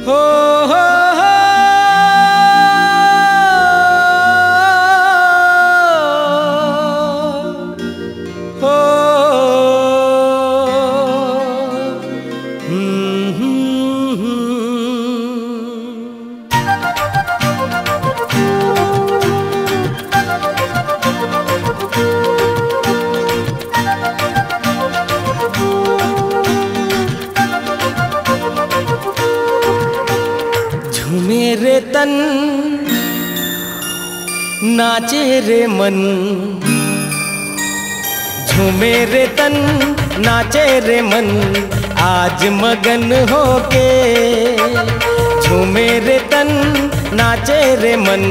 हो हो हो हो झूमे रे तन नाचे रे मन, झूमे रे तन नाचे रे मन, आज मगन होके। झूमे रे तन नाचे रे मन,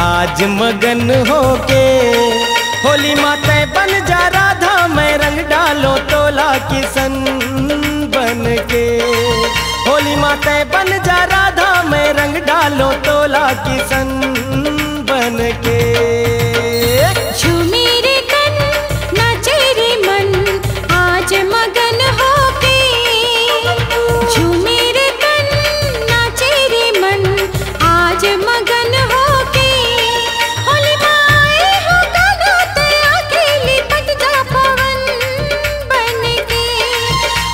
आज मगन होके। होली माते बन जा राधा, मैं रंग डालो तोला किसन बन के। होली माते बन जा राधा, मैं रंग डालो तोला किसन बन के। झूमे रे तन नाचे रे मन, आज मगन होके। झूमे रे तन नाचे रे मन, आज मगन होके। होली माए हो गाना ते आके लिपट जा पवन बन के।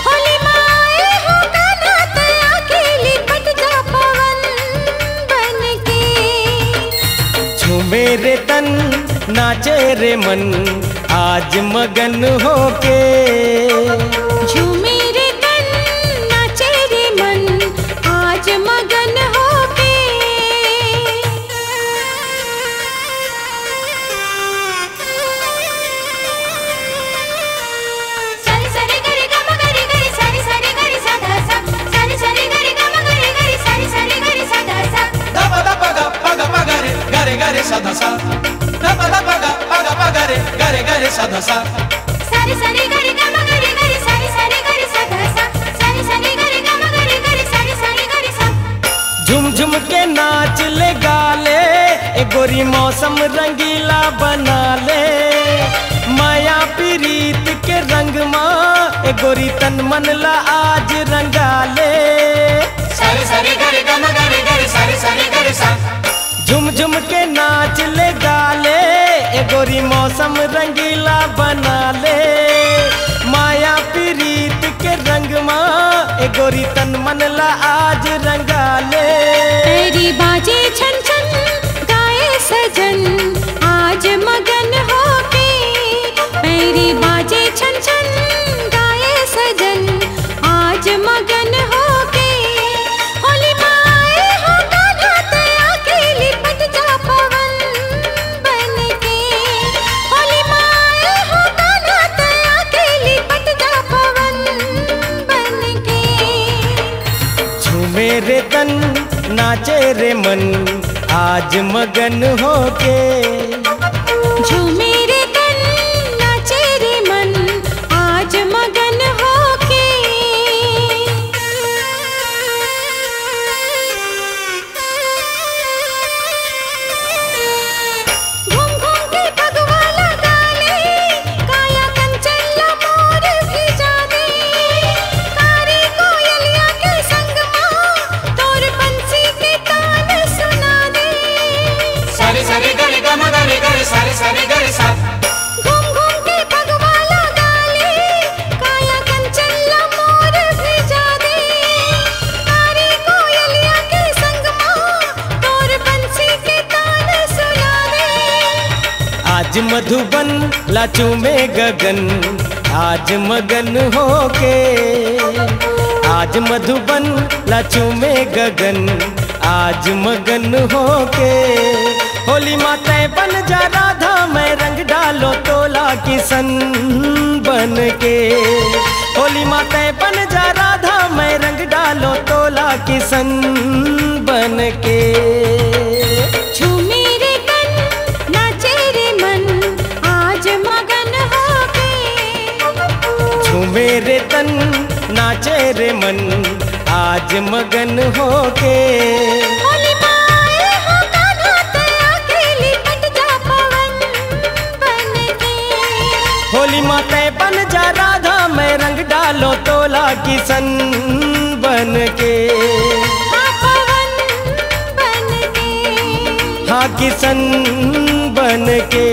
होली माए हो गाना ते आके लिपट जा पवन बन के। झूमे रे तन नाचे रे मन, आज मगन होके। झूमे रे तन नाचे रे मन, आज मगन होके। सारे सारे गरे गम गरे गरे, सारे सारे गरे सा धा सा। सारे सारे गरे गम गरे गरे, सारे सारे गरे सा धा सा। Da ba da ba ga re gare gare sa da sa. Da ba da ba ga re gare sa da sa. सारे सारे गरे गम गरे गरे, सारे सारे गरे सा धा सा। सारे सारे गरे गम गरे गरे, सारे सारे गरे सा। झुम झुम के नाच ले गाले, ए गोरी मौसम रंगीला बना ले। माया प्रीत के रंग माँ, ए गोरी तन मन ला आज रंगा ले। सारे सारे गरे गम गरे गरे, सारे सारे गरे सा. झुम झुम के नाच ले गाले, ए गोरी मौसम रंगीला बना ले। माया प्रीत के रंग माँ, ए गोरी तन मन ला आज रंगा ले। तेरी बाजे छन छन गाए सजन, आज मगन होके। मेरी बाजे छन छन गाए सजन, आज मगन होके। होली माए हो गाना ते आके लिपट जा पवन बन के। होली माए हो गाना ते आके लिपट जा पवन बन के। झूमे रे तन नाचे रे मन, आज मगन होके। झूमे रे तन नाचे रे मन, आज मगन होके। घूम घूम के भगवा लगा ले, काया कंचन मोर भिजा दे। कारी कोयलिया के संग माँ, तोर बंसी के तान सुना दे। सारे सारे गरे गम गरे गरे, सारे सारे गरे सा. घूम घूम के भगवा लगा ले, काया कंचन मोर भिजा दे। कारी कोयलिया के संग माँ, तोर बंसी के तान सुना दे। आज मधुबन लाचू में गगन, आज मगन होके। आज मधुबन लाचू में गगन, आज मगन होके। होली माते बन जा राधा, मैं रंग डालो तोला किसन बन के। होली माते बन जा राधा, मैं रंग डालो तोला किसन बन के। झूमे रे तन नाचे रे मन, आज मगन होके। झूमे रे तन नाचे रे मन, आज मगन होके। होली माए हो गाना ते आके लिपट जा पवन बन के। होली माते बन जा राधा, मैं रंग डालो तोला किसन बन के। किसन बन के